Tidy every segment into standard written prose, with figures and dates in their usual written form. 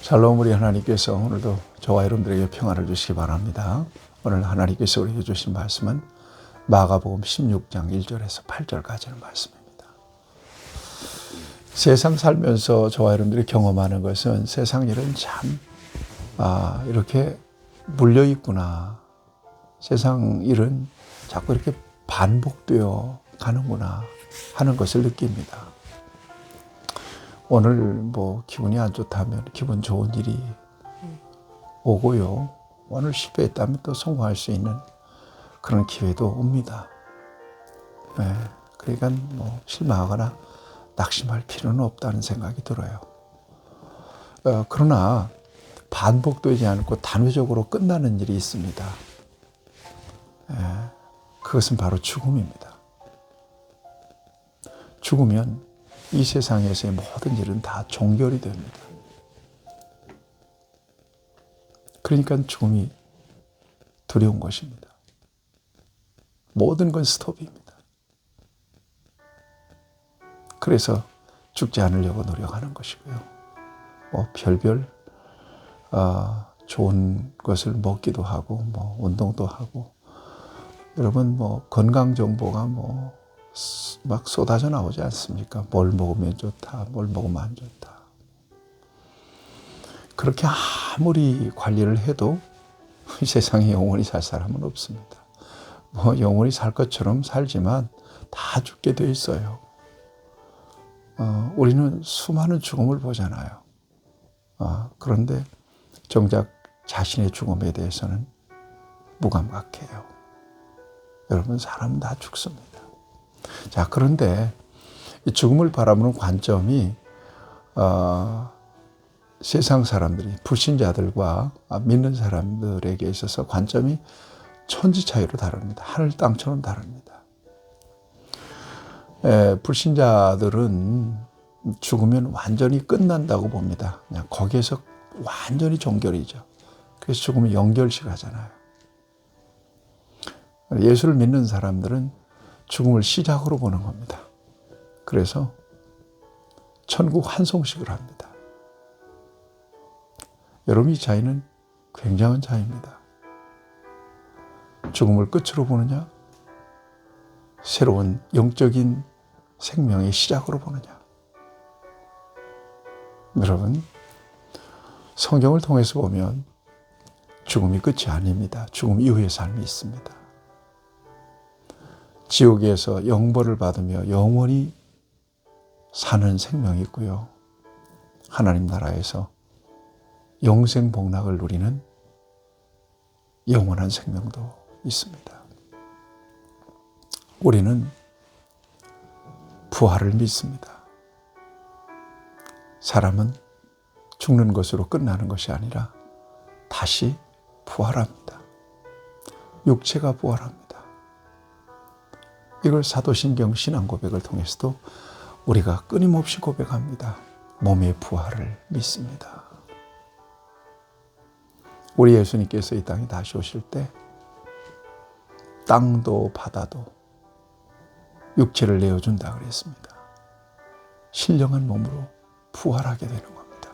샬롬. 우리 하나님께서 오늘도 저와 여러분들에게 평안을 주시기 바랍니다. 오늘 하나님께서 우리에게 주신 말씀은 마가복음 16장 1절에서 8절까지의 말씀입니다. 세상 살면서 저와 여러분들이 경험하는 것은 세상 일은 참 이렇게 물려있구나. 세상 일은 자꾸 이렇게 반복되어 가는구나 하는 것을 느낍니다. 오늘 기분이 안 좋다면 기분 좋은 일이 오고요. 오늘 실패했다면 또 성공할 수 있는 그런 기회도 옵니다. 네, 그러니까 실망하거나 낙심할 필요는 없다는 생각이 들어요. 그러나 반복되지 않고 단회적으로 끝나는 일이 있습니다. 그것은 바로 죽음입니다. 죽으면 이 세상에서의 모든 일은 다 종결이 됩니다. 그러니까 죽음이 두려운 것입니다. 모든 건 스톱입니다. 그래서 죽지 않으려고 노력하는 것이고요. 별별 좋은 것을 먹기도 하고 운동도 하고, 여러분 건강 정보가 막 쏟아져 나오지 않습니까? 뭘 먹으면 좋다, 뭘 먹으면 안 좋다. 그렇게 아무리 관리를 해도 이 세상에 영원히 살 사람은 없습니다. 영원히 살 것처럼 살지만 다 죽게 돼 있어요. 우리는 수많은 죽음을 보잖아요. 그런데 정작 자신의 죽음에 대해서는 무감각해요. 여러분, 사람은 다 죽습니다. 자, 그런데 이 죽음을 바라보는 관점이 세상 사람들이, 불신자들과 믿는 사람들에게 있어서 관점이 천지 차이로 다릅니다. 하늘 땅처럼 다릅니다. 불신자들은 죽으면 완전히 끝난다고 봅니다. 그냥 거기에서 완전히 종결이죠. 그래서 죽으면 영결식 하잖아요. 예수를 믿는 사람들은 죽음을 시작으로 보는 겁니다. 그래서 천국 환송식을 합니다. 여러분, 이 차이는 굉장한 차이입니다. 죽음을 끝으로 보느냐, 새로운 영적인 생명의 시작으로 보느냐. 여러분, 성경을 통해서 보면 죽음이 끝이 아닙니다. 죽음 이후의 삶이 있습니다. 지옥에서 영벌을 받으며 영원히 사는 생명이 있고요. 하나님 나라에서 영생 복락을 누리는 영원한 생명도 있습니다. 우리는 부활을 믿습니다. 사람은 죽는 것으로 끝나는 것이 아니라 다시 부활합니다. 육체가 부활합니다. 이걸 사도신경 신앙고백을 통해서도 우리가 끊임없이 고백합니다. 몸의 부활을 믿습니다. 우리 예수님께서 이 땅에 다시 오실 때 땅도 바다도 육체를 내어준다 그랬습니다. 신령한 몸으로 부활하게 되는 겁니다.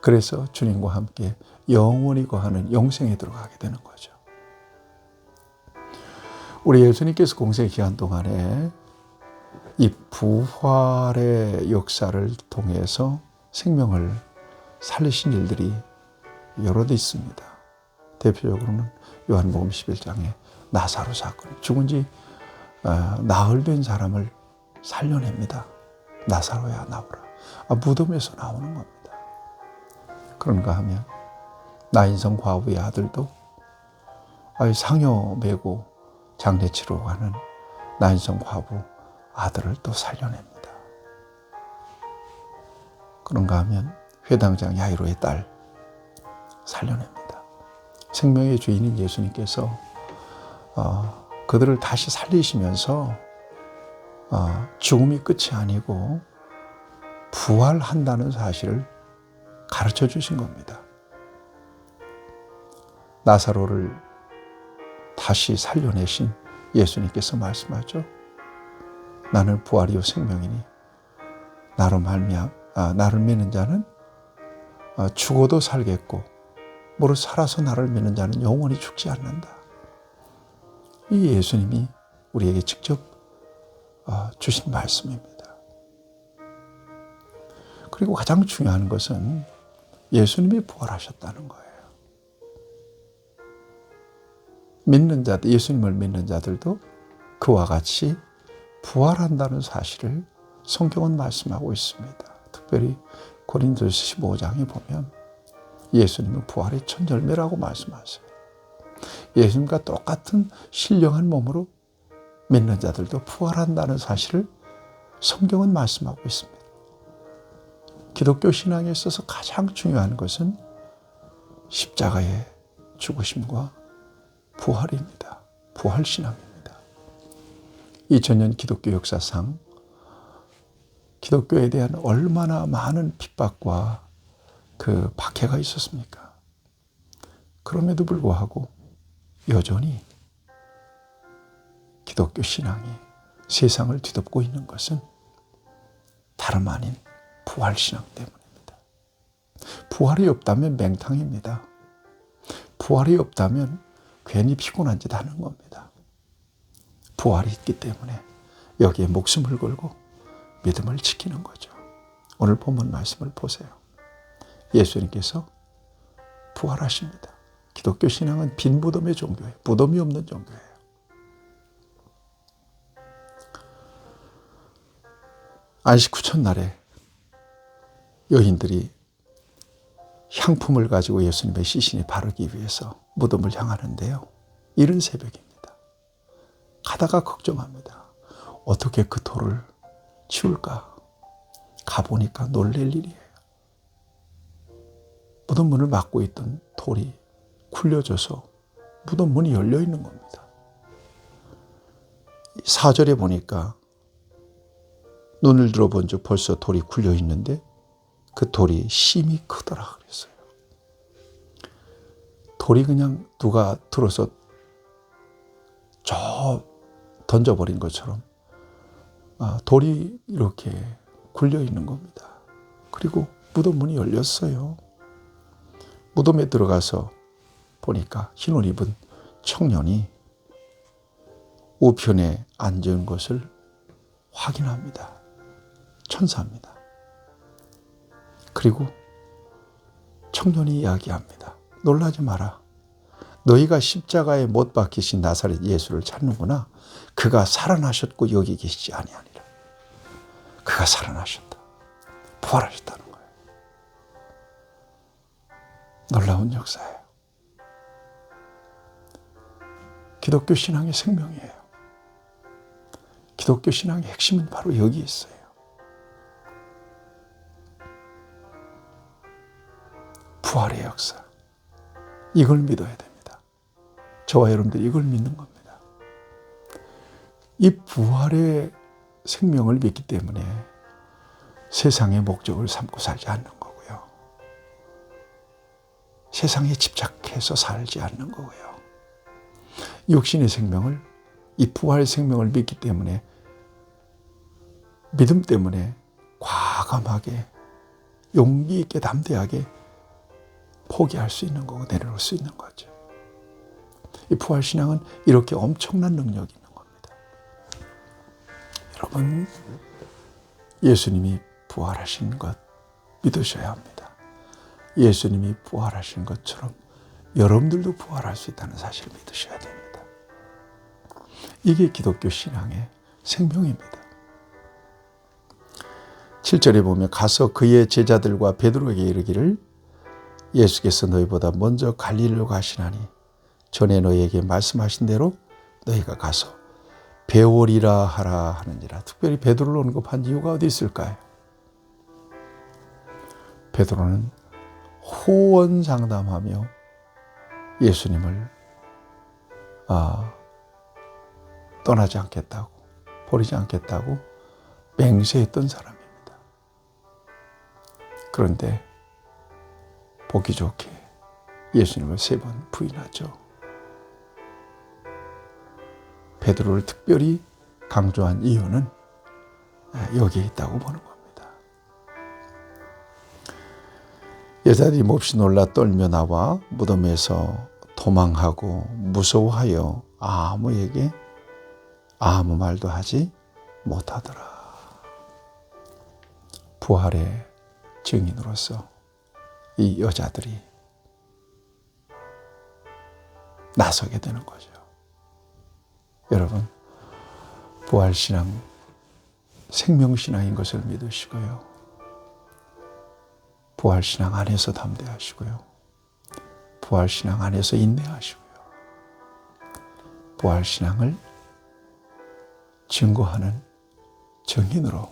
그래서 주님과 함께 영원히 거하는 영생에 들어가게 되는 거죠. 우리 예수님께서 공생 기간 동안에 이 부활의 역사를 통해서 생명을 살리신 일들이 여럿 있습니다. 대표적으로는 요한복음 11장에 나사로 사건, 죽은 지 나흘 된 사람을 살려냅니다. 나사로야 나오라. 무덤에서 나오는 겁니다. 그런가 하면 나인성 과부의 아들도 상여 메고 장례치러 가는 나인성 과부 아들을 또 살려냅니다. 그런가 하면 회당장 야이로의 딸 살려냅니다. 생명의 주인인 예수님께서 그들을 다시 살리시면서 죽음이 끝이 아니고 부활한다는 사실을 가르쳐 주신 겁니다. 나사로를 다시 살려내신 예수님께서 말씀하죠. 나는 부활이요 생명이니 나를 믿는 자는 죽어도 살겠고 무릇 살아서 나를 믿는 자는 영원히 죽지 않는다. 이 예수님이 우리에게 직접 주신 말씀입니다. 그리고 가장 중요한 것은 예수님이 부활하셨다는 거예요. 믿는 자들, 예수님을 믿는 자들도 그와 같이 부활한다는 사실을 성경은 말씀하고 있습니다. 특별히 고린도서 15장에 보면 예수님은 부활의 첫 열매라고 말씀하세요. 예수님과 똑같은 신령한 몸으로 믿는 자들도 부활한다는 사실을 성경은 말씀하고 있습니다. 기독교 신앙에 있어서 가장 중요한 것은 십자가의 죽으심과 부활입니다. 부활신앙입니다. 2000년 기독교 역사상 기독교에 대한 얼마나 많은 핍박과 그 박해가 있었습니까? 그럼에도 불구하고 여전히 기독교 신앙이 세상을 뒤덮고 있는 것은 다름 아닌 부활신앙 때문입니다. 부활이 없다면 맹탕입니다. 부활이 없다면 괜히 피곤한 짓 하는 겁니다. 부활이 있기 때문에 여기에 목숨을 걸고 믿음을 지키는 거죠. 오늘 본문 말씀을 보세요. 예수님께서 부활하십니다. 기독교 신앙은 빈 무덤의 종교예요. 무덤이 없는 종교예요. 안식 후 첫날에 여인들이 향품을 가지고 예수님의 시신에 바르기 위해서 무덤을 향하는데요. 이른 새벽입니다. 가다가 걱정합니다. 어떻게 그 돌을 치울까? 가보니까 놀랄 일이에요. 무덤 문을 막고 있던 돌이 굴려져서 무덤 문이 열려 있는 겁니다. 4절에 보니까 눈을 들어본 즉 벌써 돌이 굴려 있는데 그 돌이 심히 크더라 그랬어요. 돌이 그냥 누가 들어서 저 던져버린 것처럼 돌이 이렇게 굴려 있는 겁니다. 그리고 무덤 문이 열렸어요. 무덤에 들어가서 보니까 흰옷 입은 청년이 우편에 앉은 것을 확인합니다. 천사입니다. 그리고 청년이 이야기합니다. 놀라지 마라. 너희가 십자가에 못 박히신 나사렛 예수를 찾는구나. 그가 살아나셨고 여기 계시지 아니하니라. 그가 살아나셨다. 부활하셨다는 거예요. 놀라운 역사예요. 기독교 신앙의 생명이에요. 기독교 신앙의 핵심은 바로 여기 있어요. 부활의 역사. 이걸 믿어야 됩니다. 저와 여러분들이 이걸 믿는 겁니다. 이 부활의 생명을 믿기 때문에 세상의 목적을 삼고 살지 않는 거고요. 세상에 집착해서 살지 않는 거고요. 육신의 생명을, 이 부활의 생명을 믿기 때문에, 믿음 때문에 과감하게 용기 있게 담대하게 포기할 수 있는 거고 내려놓을 수 있는 거죠. 이 부활신앙은 이렇게 엄청난 능력이 있는 겁니다. 여러분, 예수님이 부활하신 것 믿으셔야 합니다. 예수님이 부활하신 것처럼 여러분들도 부활할 수 있다는 사실을 믿으셔야 됩니다. 이게 기독교 신앙의 생명입니다. 7절에 보면 가서 그의 제자들과 베드로에게 이르기를 예수께서 너희보다 먼저 갈릴리로 가시나니 전에 너희에게 말씀하신 대로 너희가 가서 배우리라 하라 하느니라. 특별히 베드로를 언급한 이유가 어디 있을까요? 베드로는 호언장담하며 예수님을 떠나지 않겠다고, 버리지 않겠다고 맹세했던 사람입니다. 그런데 보기 좋게 예수님을 3번 부인하죠. 베드로를 특별히 강조한 이유는 여기에 있다고 보는 겁니다. 여자들이 몹시 놀라 떨며 나와 무덤에서 도망하고 무서워하여 아무에게 아무 말도 하지 못하더라. 부활의 증인으로서 이 여자들이 나서게 되는 거죠. 여러분, 부활신앙 생명신앙인 것을 믿으시고요. 부활신앙 안에서 담대하시고요. 부활신앙 안에서 인내하시고요. 부활신앙을 증거하는 증인으로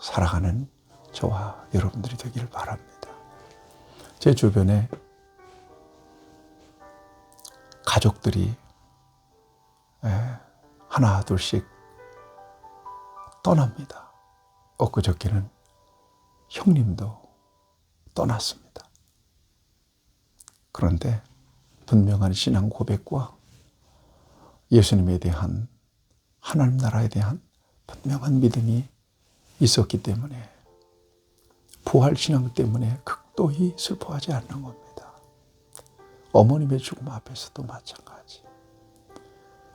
살아가는 저와 여러분들이 되기를 바랍니다. 제 주변에 가족들이 하나 둘씩 떠납니다. 엊그저께는 형님도 떠났습니다. 그런데 분명한 신앙 고백과 예수님에 대한, 하나님 나라에 대한 분명한 믿음이 있었기 때문에 부활신앙 때문에 극도히 슬퍼하지 않는 겁니다. 어머님의 죽음 앞에서도 마찬가지.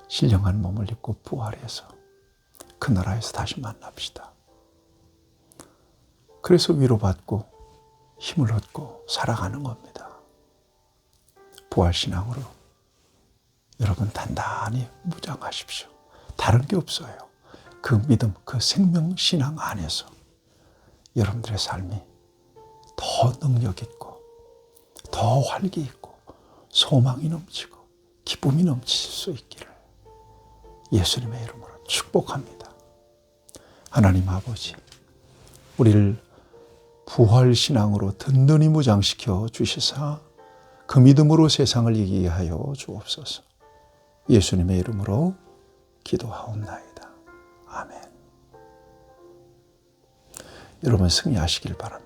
신령한 몸을 입고 부활해서 그 나라에서 다시 만납시다. 그래서 위로받고 힘을 얻고 살아가는 겁니다. 부활신앙으로 여러분 단단히 무장하십시오. 다른 게 없어요. 그 믿음, 그 생명신앙 안에서 여러분들의 삶이 더 능력 있고 더 활기 있고 소망이 넘치고 기쁨이 넘칠 수 있기를 예수님의 이름으로 축복합니다. 하나님 아버지, 우리를 부활신앙으로 든든히 무장시켜 주시사 그 믿음으로 세상을 이기게 하여 주옵소서. 예수님의 이름으로 기도하옵나이다. 아멘. 여러분 승리하시길 바랍니다.